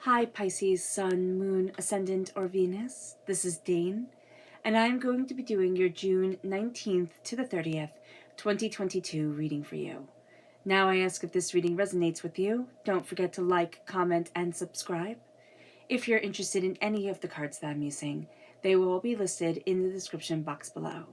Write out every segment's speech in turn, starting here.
Hi Pisces, Sun, Moon, Ascendant, or Venus. This is Dane, and I'm going to be doing your June 19th to the 30th, 2022 reading for you. Now I ask if this reading resonates with you. Don't forget to like, comment, and subscribe. If you're interested in any of the cards that I'm using, they will all be listed in the description box below.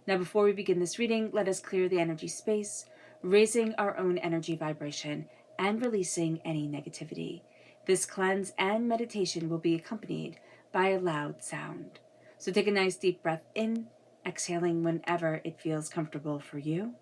Now before we begin this reading, let us clear the energy space, raising our own energy vibration and releasing any negativity. This cleanse and meditation will be accompanied by a loud sound. So take a nice deep breath in, exhaling whenever it feels comfortable for you.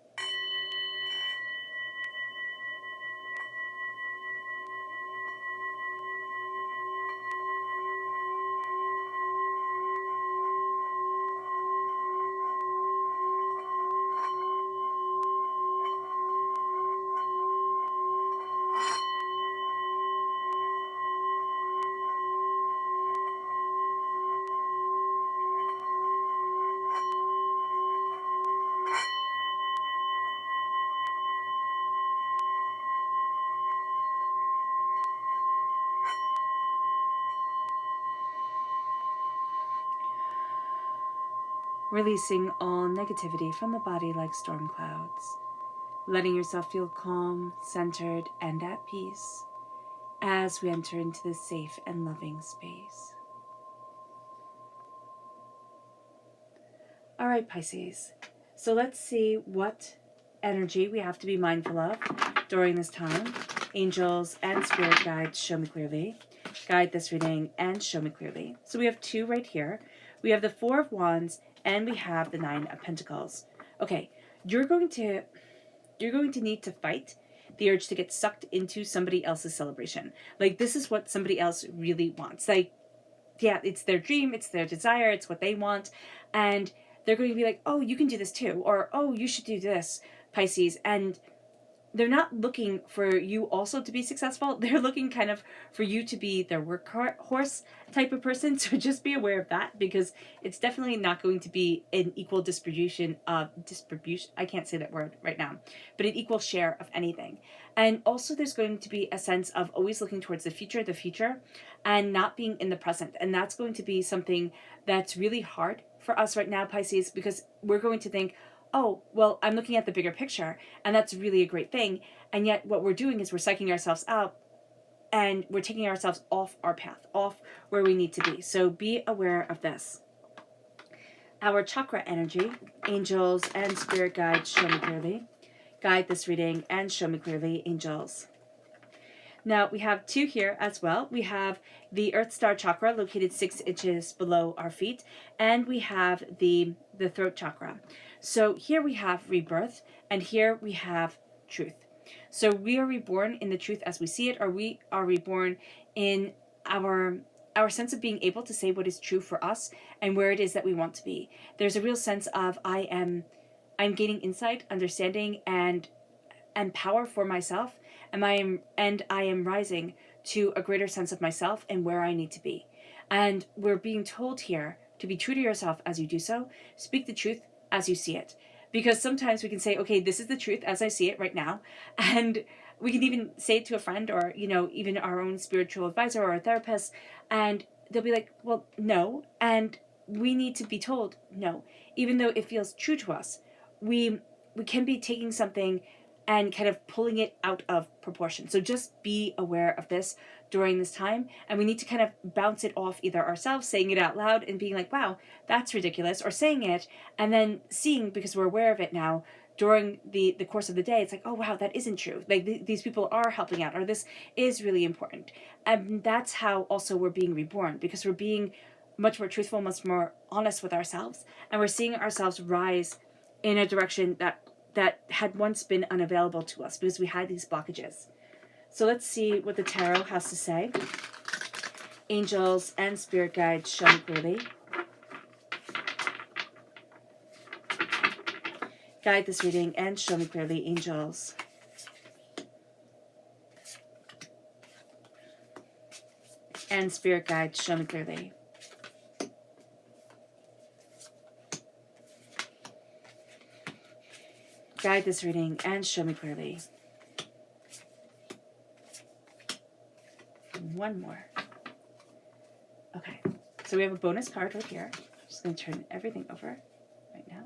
Releasing all negativity from the body like storm clouds. Letting yourself feel calm, centered, and at peace as we enter into this safe and loving space. All right, Pisces. So let's see what energy we have to be mindful of during this time. Angels and spirit guides, show me clearly. Guide this reading and show me clearly. So we have two right here. We have the Four of Wands and we have the Nine of Pentacles. Okay, you're going to need to fight the urge to get sucked into somebody else's celebration. Like, this is what somebody else really wants. Like, yeah, it's their dream, it's their desire, it's what they want. And they're going to be like, oh, you can do this too. Or, oh, you should do this, Pisces. And they're not looking for you also to be successful. They're looking kind of for you to be their workhorse type of person. So just be aware of that, because it's definitely not going to be an equal distribution. I can't say that word right now, but an equal share of anything. And also there's going to be a sense of always looking towards the future, and not being in the present. And that's going to be something that's really hard for us right now, Pisces, because we're going to think, oh, well, I'm looking at the bigger picture, and that's really a great thing. And yet what we're doing is we're psyching ourselves out, and we're taking ourselves off our path, off where we need to be. So be aware of this. Our chakra energy, angels and spirit guides, show me clearly. Guide this reading and show me clearly, angels. Now we have two here as well. We have the Earth Star chakra located 6 inches below our feet, and we have the throat chakra. So here we have rebirth, and here we have truth. So we are reborn in the truth as we see it, or we are reborn in our sense of being able to say what is true for us and where it is that we want to be. There's a real sense of I'm gaining insight, understanding, and power for myself, and I am rising to a greater sense of myself and where I need to be. And we're being told here to be true to yourself as you do so. Speak the truth as you see it. Because sometimes we can say, okay, this is the truth as I see it right now. And we can even say it to a friend, or, even our own spiritual advisor or a therapist, and they'll be like, well, no. And we need to be told no. Even though it feels true to us, we can be taking something and kind of pulling it out of proportion. So just be aware of this during this time. And we need to kind of bounce it off either ourselves, saying it out loud and being like, wow, that's ridiculous, or saying it and then seeing, because we're aware of it now, during the course of the day, it's like, oh, wow, that isn't true. Like, these people are helping out, or this is really important. And that's how also we're being reborn, because we're being much more truthful, much more honest with ourselves. And we're seeing ourselves rise in a direction that had once been unavailable to us because we had these blockages. So let's see what the tarot has to say. Angels and spirit guides, show me clearly. Guide this reading and show me clearly, angels. And spirit guides, show me clearly. Guide this reading and show me clearly. one more. Okay, so we have a bonus card right here. I'm just going to turn everything over right now.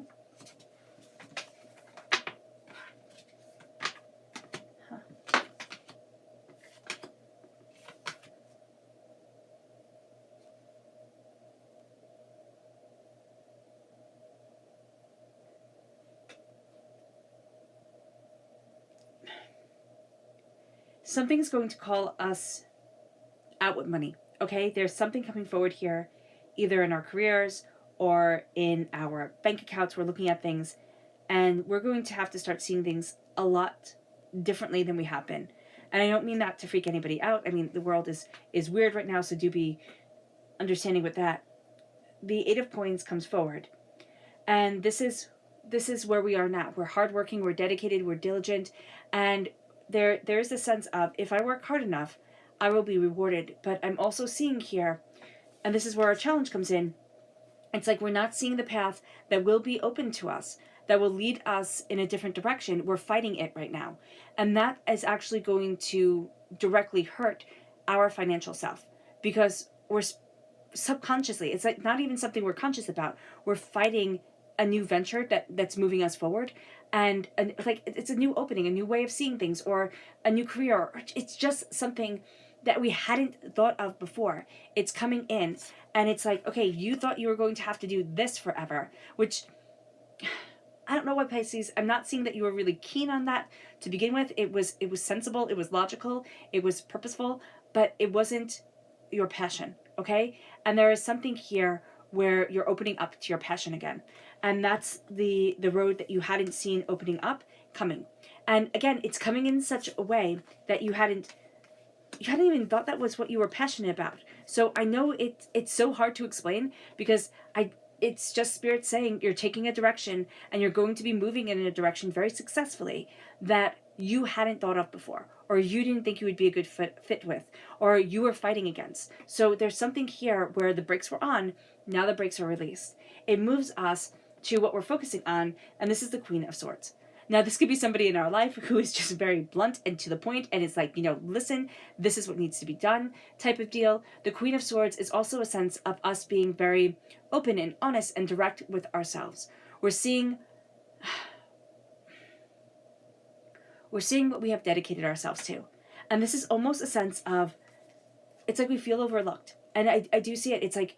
Something's going to call us out with money, okay? There's something coming forward here, either in our careers or in our bank accounts. We're looking at things, and we're going to have to start seeing things a lot differently than we have been. And I don't mean that to freak anybody out. I mean, the world is weird right now, so do be understanding with that. The Eight of Coins comes forward, and this is where we are now. We're hardworking, we're dedicated, we're diligent, and there's a sense of, if I work hard enough, I will be rewarded. But I'm also seeing here, and this is where our challenge comes in, it's like we're not seeing the path that will be open to us, that will lead us in a different direction. We're fighting it right now. And that is actually going to directly hurt our financial self, because we're subconsciously, it's like not even something we're conscious about. We're fighting a new venture that's moving us forward, and like it's a new opening, a new way of seeing things, or a new career, or it's just something that we hadn't thought of before. It's coming in, and it's like, okay, you thought you were going to have to do this forever, which I don't know why, Pisces. I'm not seeing that you were really keen on that to begin with. It was sensible, it was logical, it was purposeful, but it wasn't your passion, okay? And there is something here where you're opening up to your passion again. And that's the road that you hadn't seen opening up coming. And again, it's coming in such a way that you hadn't even thought that was what you were passionate about. So I know it's so hard to explain, because it's just Spirit saying you're taking a direction and you're going to be moving in a direction very successfully that you hadn't thought of before, or you didn't think you would be a good fit with, or you were fighting against. So there's something here where the brakes were on, now the brakes are released. It moves us to what we're focusing on, and this is the Queen of Swords. Now, this could be somebody in our life who is just very blunt and to the point, and it's like, listen, this is what needs to be done type of deal. The Queen of Swords is also a sense of us being very open and honest and direct with ourselves. We're seeing what we have dedicated ourselves to. And this is almost a sense of, it's like we feel overlooked. And I do see it. It's like,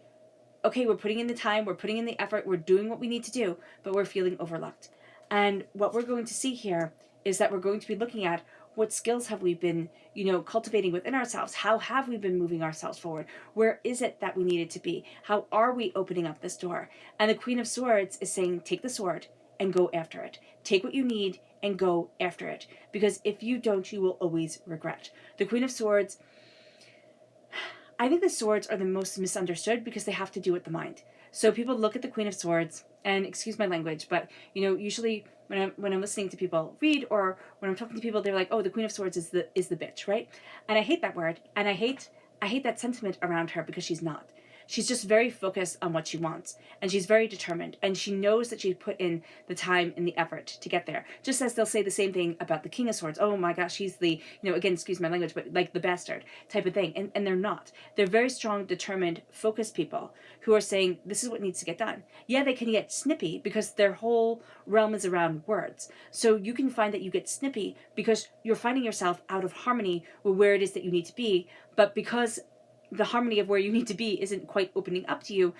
okay, we're putting in the time, we're putting in the effort, we're doing what we need to do, but we're feeling overlooked. And what we're going to see here is that we're going to be looking at what skills have we been, cultivating within ourselves? How have we been moving ourselves forward? Where is it that we needed to be? How are we opening up this door? And the Queen of Swords is saying, take the sword and go after it. Take what you need and go after it. Because if you don't, you will always regret. The Queen of Swords, I think the swords are the most misunderstood because they have to do with the mind. So people look at the Queen of Swords, and excuse my language, but usually when I'm listening to people read, or when I'm talking to people, they're like, oh, the Queen of Swords is the bitch, right? And I hate that word, and I hate that sentiment around her, because she's not. She's just very focused on what she wants, and she's very determined, and she knows that she put in the time and the effort to get there. Just as they'll say the same thing about the King of Swords. Oh my gosh, he's the, again, excuse my language, but like the bastard type of thing. And they're not. They're very strong, determined, focused people who are saying, this is what needs to get done. Yeah, they can get snippy because their whole realm is around words. So you can find that you get snippy because you're finding yourself out of harmony with where it is that you need to be, but because the harmony of where you need to be isn't quite opening up to you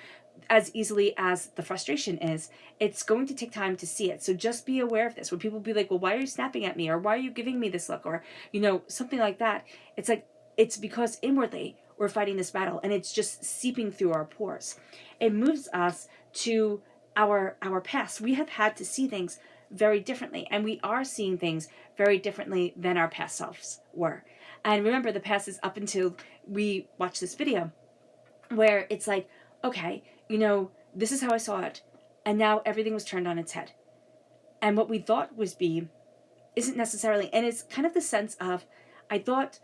as easily as the frustration is, it's going to take time to see it. So just be aware of this. When people be like, well, why are you snapping at me? Or why are you giving me this look? Or, something like that. It's like, it's because inwardly we're fighting this battle, and it's just seeping through our pores. It moves us to our past. We have had to see things very differently, and we are seeing things very differently than our past selves were. And remember, the past is up until we watch this video, where it's like, okay, this is how I saw it, and now everything was turned on its head. And what we thought was B isn't necessarily, and it's kind of the sense of, I thought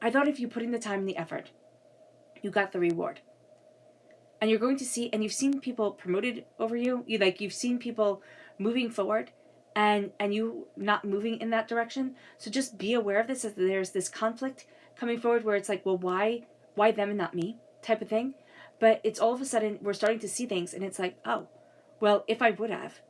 if you put in the time and the effort, you got the reward. And you're going to see, and you've seen people promoted over you, you've seen people moving forward, and you not moving in that direction. So just be aware of this, as there's this conflict coming forward where it's like, well, why them and not me type of thing. But it's all of a sudden we're starting to see things and it's like, oh, well, if I would have,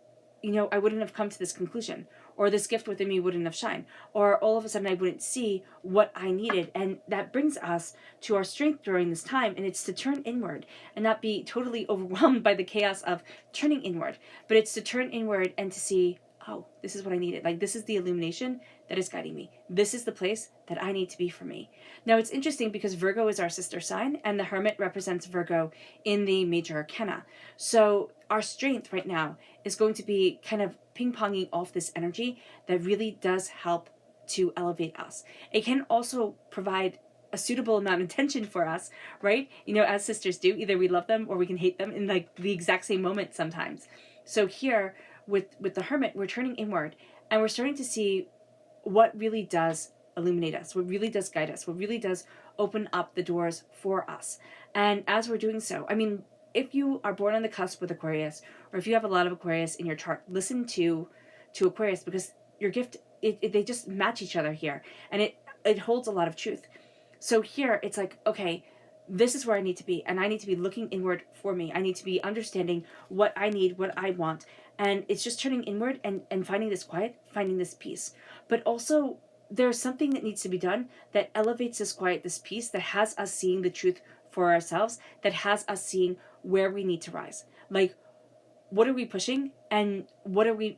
I wouldn't have come to this conclusion, or this gift within me wouldn't have shined, or all of a sudden I wouldn't see what I needed. And that brings us to our strength during this time, and it's to turn inward and not be totally overwhelmed by the chaos of turning inward, but it's to turn inward and to see, oh, this is what I needed. Like, this is the illumination that is guiding me. This is the place that I need to be for me. Now, it's interesting because Virgo is our sister sign, and the Hermit represents Virgo in the major arcana. So our strength right now is going to be kind of ping-ponging off this energy that really does help to elevate us. It can also provide a suitable amount of tension for us, right? As sisters do. Either we love them or we can hate them in like the exact same moment sometimes. So here with the Hermit, we're turning inward and we're starting to see what really does illuminate us, what really does guide us, what really does open up the doors for us. And as we're doing so, I mean, if you are born on the cusp with Aquarius, or if you have a lot of Aquarius in your chart, listen to Aquarius, because your gift, they just match each other here, and it holds a lot of truth. So here it's like, okay, this is where I need to be, and I need to be looking inward for me. I need to be understanding what I need, what I want, and it's just turning inward and finding this quiet, finding this peace. But also there's something that needs to be done that elevates this quiet, this peace, that has us seeing the truth for ourselves, that has us seeing where we need to rise. Like, what are we pushing and what are we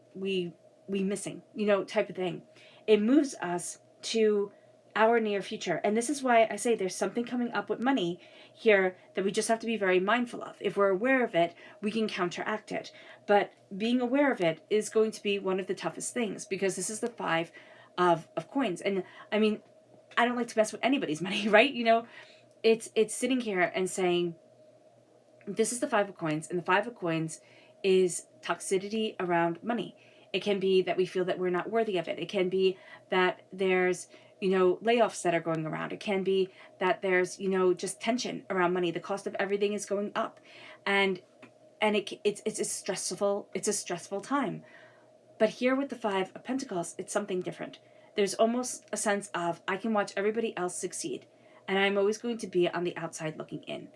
missing, type of thing. It moves us to our near future. And this is why I say there's something coming up with money here that we just have to be very mindful of. If we're aware of it, we can counteract it. But being aware of it is going to be one of the toughest things, because this is the 5 of coins. And I mean, I don't like to mess with anybody's money, right? It's sitting here and saying, this is the 5 of coins, and the 5 of coins is toxicity around money. It can be that we feel that we're not worthy of it. It can be that there's, layoffs that are going around. It can be that there's, just tension around money. The cost of everything is going up, and it's a stressful time. But here with the 5 of Pentacles, it's something different. There's almost a sense of, I can watch everybody else succeed, and I'm always going to be on the outside looking in.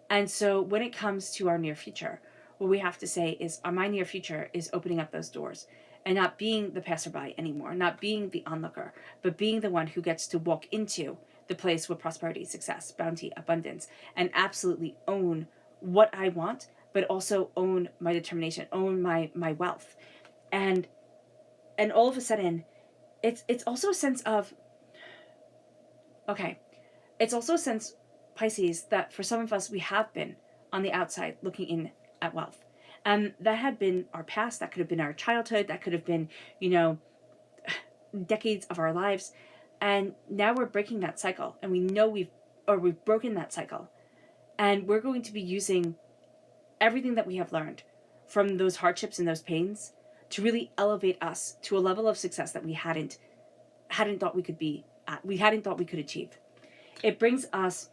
And so when it comes to our near future, what we have to say is, my near future is opening up those doors and not being the passerby anymore, not being the onlooker, but being the one who gets to walk into the place with prosperity, success, bounty, abundance, and absolutely own what I want, but also own my determination, own my wealth. And all of a sudden, it's also a sense of, okay, it's also a sense, Pisces, that for some of us, we have been on the outside looking in at wealth. And that had been our past, that could have been our childhood, that could have been, decades of our lives. And now we're breaking that cycle, and we know we've broken that cycle. And we're going to be using everything that we have learned from those hardships and those pains to really elevate us to a level of success that we hadn't thought we could be at, we hadn't thought we could achieve. It brings us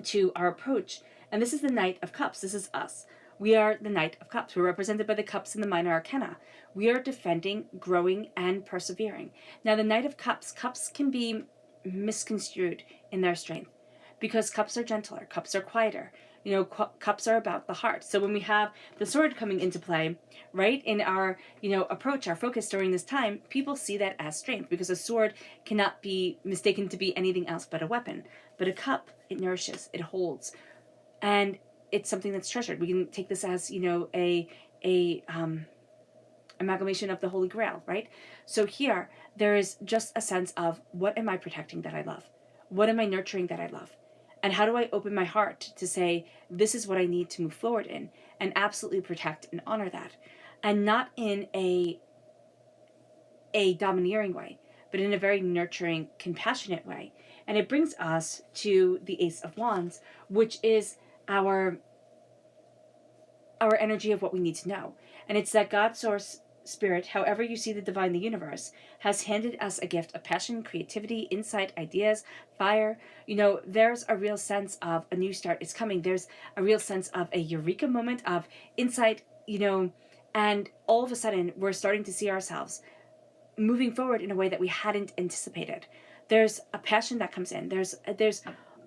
to our approach, and this is the Knight of Cups. This is us. We are the Knight of Cups. We're represented by the cups in the minor arcana. We are defending, growing, and persevering. Now, the Knight of Cups can be misconstrued in their strength, because cups are gentler, cups are quieter. Cups are about the heart. So when we have the sword coming into play, right, in our, approach, our focus during this time, people see that as strength, because a sword cannot be mistaken to be anything else but a weapon. But a cup, it nourishes, it holds, and it's something that's treasured. We can take this as, a amalgamation of the Holy Grail, right? So here, there is just a sense of, what am I protecting that I love? What am I nurturing that I love? And how do I open my heart to say, this is what I need to move forward in, and absolutely protect and honor that? And not in a domineering way, but in a very nurturing, compassionate way. And it brings us to the Ace of Wands, which is our energy of what we need to know. And it's that God, source, spirit, however you see the divine, the universe, has handed us a gift of passion, creativity, insight, ideas, fire. There's a real sense of a new start is coming. There's a real sense of a eureka moment of insight, and all of a sudden we're starting to see ourselves moving forward in a way that we hadn't anticipated. There's a passion that comes in. There's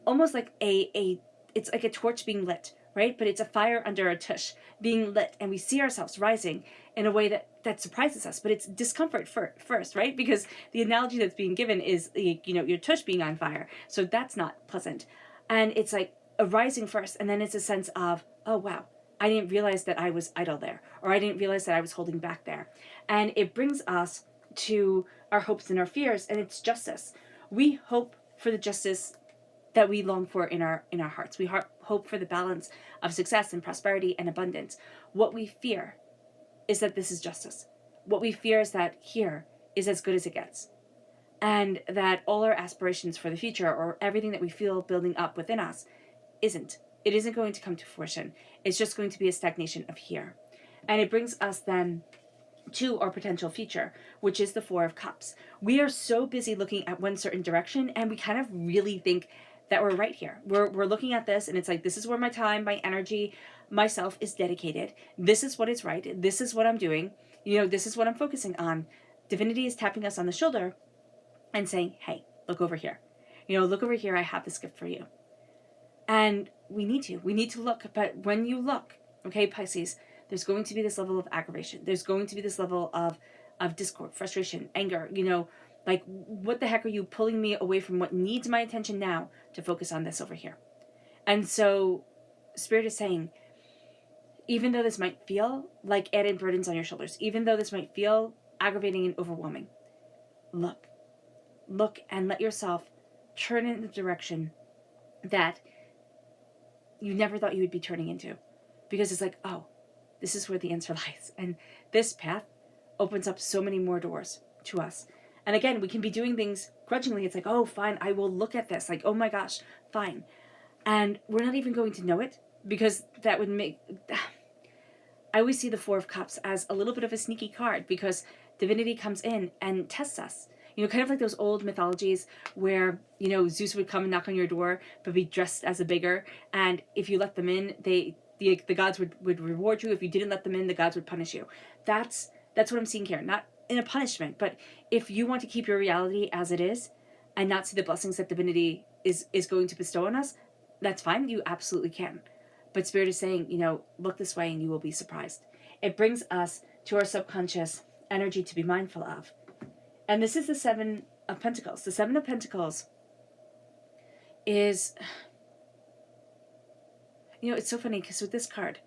almost like it's like a torch being lit, right? But it's a fire under a tush being lit, and we see ourselves rising in a way that surprises us. But it's discomfort first, right? Because the analogy that's being given is, your tush being on fire. So that's not pleasant. And it's like a rising first, and then it's a sense of, oh, wow, I didn't realize that I was idle there, or I didn't realize that I was holding back there. And it brings us to our hopes and our fears, and it's justice. We hope for the justice that we long for in our hearts. We hope for the balance of success and prosperity and abundance. What we fear is that this is justice. What we fear is that here is as good as it gets. And that all our aspirations for the future, or everything that we feel building up within us, isn't. It isn't going to come to fruition. It's just going to be a stagnation of here. And it brings us then to our potential future, which is the Four of Cups. We are so busy looking at one certain direction, and we kind of really think that we're right here. We're looking at this, and it's like, this is where my time, my energy, myself is dedicated. This is what is right. This is what I'm doing. This is what I'm focusing on. Divinity is tapping us on the shoulder and saying, hey, look over here. Look over here. I have this gift for you. And we need to look. But when you look, okay, Pisces, there's going to be this level of aggravation. There's going to be this level of discord, frustration, anger, like, what the heck are you pulling me away from what needs my attention now to focus on this over here? And so Spirit is saying, even though this might feel like added burdens on your shoulders, even though this might feel aggravating and overwhelming, look and let yourself turn in the direction that you never thought you would be turning into. Because it's like, oh, this is where the answer lies. And this path opens up so many more doors to us. And again, we can be doing things grudgingly. It's like, oh, fine, I will look at this. Like, oh my gosh, fine. And we're not even going to know it, because that would make... I always see the Four of Cups as a little bit of a sneaky card, because divinity comes in and tests us. Kind of like those old mythologies where, Zeus would come and knock on your door, but be dressed as a beggar. And if you let them in, the gods would reward you. If you didn't let them in, the gods would punish you. That's what I'm seeing here. Not in a punishment, but if you want to keep your reality as it is and not see the blessings that divinity is going to bestow on us, that's fine. You absolutely can. But Spirit is saying, look this way and you will be surprised. It brings us to our subconscious energy to be mindful of. And this is the Seven of Pentacles. The Seven of Pentacles is, it's so funny because with this card,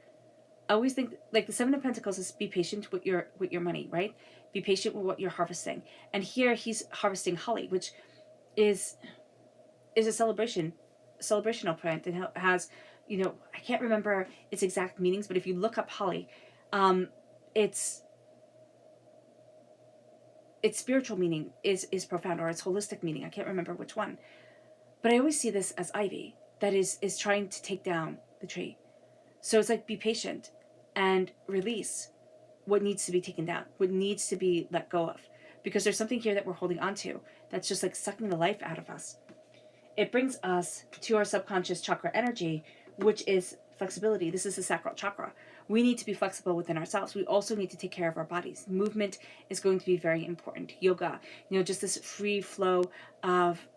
I always think, like, the Seven of Pentacles is be patient with your money, right? Be patient with what you're harvesting. And here he's harvesting holly, which is a celebrational plant, and has, I can't remember its exact meanings, but if you look up holly, its spiritual meaning is profound, or its holistic meaning. I can't remember which one. But I always see this as ivy that is trying to take down the tree. So it's like, be patient and release what needs to be taken down, what needs to be let go of. Because there's something here that we're holding on to that's just like sucking the life out of us. It brings us to our subconscious chakra energy, which is flexibility. This is the sacral chakra. We need to be flexible within ourselves. We also need to take care of our bodies. Movement is going to be very important. Yoga, just this free flow of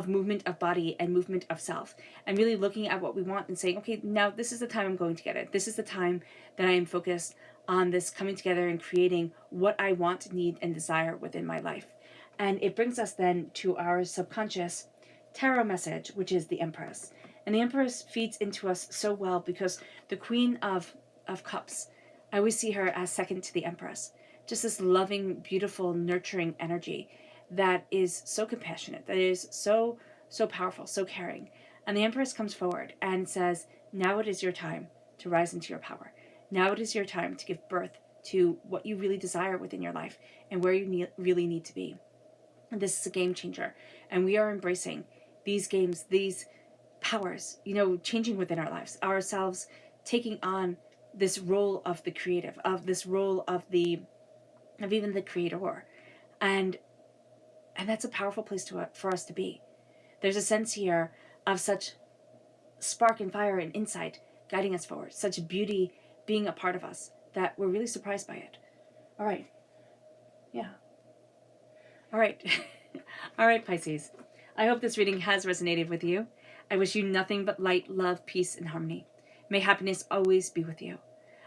movement of body and movement of self, and really looking at what we want and saying, okay, now this is the time I'm going to get it. This is the time that I am focused on this coming together and creating what I want, need, and desire within my life. And it brings us then to our subconscious tarot message, which is the Empress. And the Empress feeds into us so well, because the Queen of Cups, I always see her as second to the Empress. Just this loving, beautiful, nurturing energy that is so compassionate, that is so powerful, so caring. And the Empress comes forward and says, now it is your time to rise into your power. Now it is your time to give birth to what you really desire within your life and where you really need to be. And this is a game changer. And we are embracing these games, these powers, changing within our lives, ourselves taking on this role of the creative, of this role of even the creator. And that's a powerful place for us to be. There's a sense here of such spark and fire and insight guiding us forward, such beauty being a part of us, that we're really surprised by it. All right. Yeah. All right. All right, Pisces. I hope this reading has resonated with you. I wish you nothing but light, love, peace, and harmony. May happiness always be with you.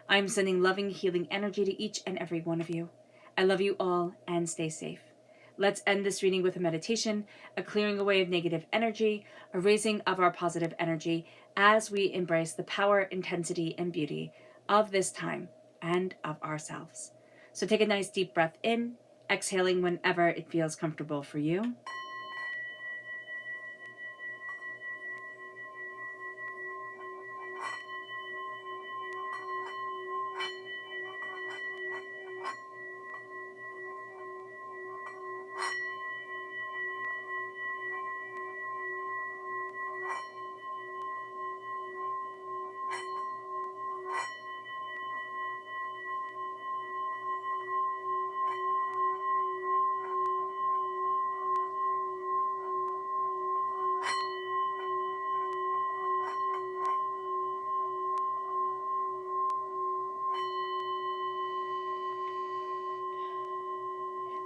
I am sending loving, healing energy to each and every one of you. I love you all and stay safe. Let's end this reading with a meditation, a clearing away of negative energy, a raising of our positive energy as we embrace the power, intensity, and beauty of this time and of ourselves. So take a nice deep breath in, exhaling whenever it feels comfortable for you.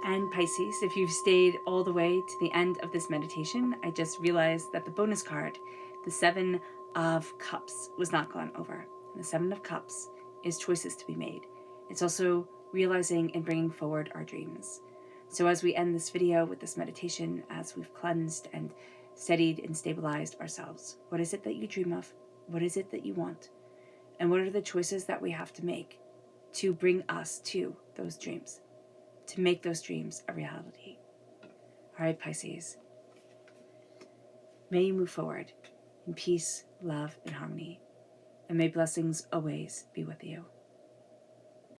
And Pisces, if you've stayed all the way to the end of this meditation, I just realized that the bonus card, the Seven of Cups, was not gone over. And the Seven of Cups is choices to be made. It's also realizing and bringing forward our dreams. So as we end this video with this meditation, as we've cleansed and steadied and stabilized ourselves, what is it that you dream of? What is it that you want? And what are the choices that we have to make to bring us to those dreams? To make those dreams a reality. All right, Pisces. May you move forward in peace, love, and harmony. And may blessings always be with you.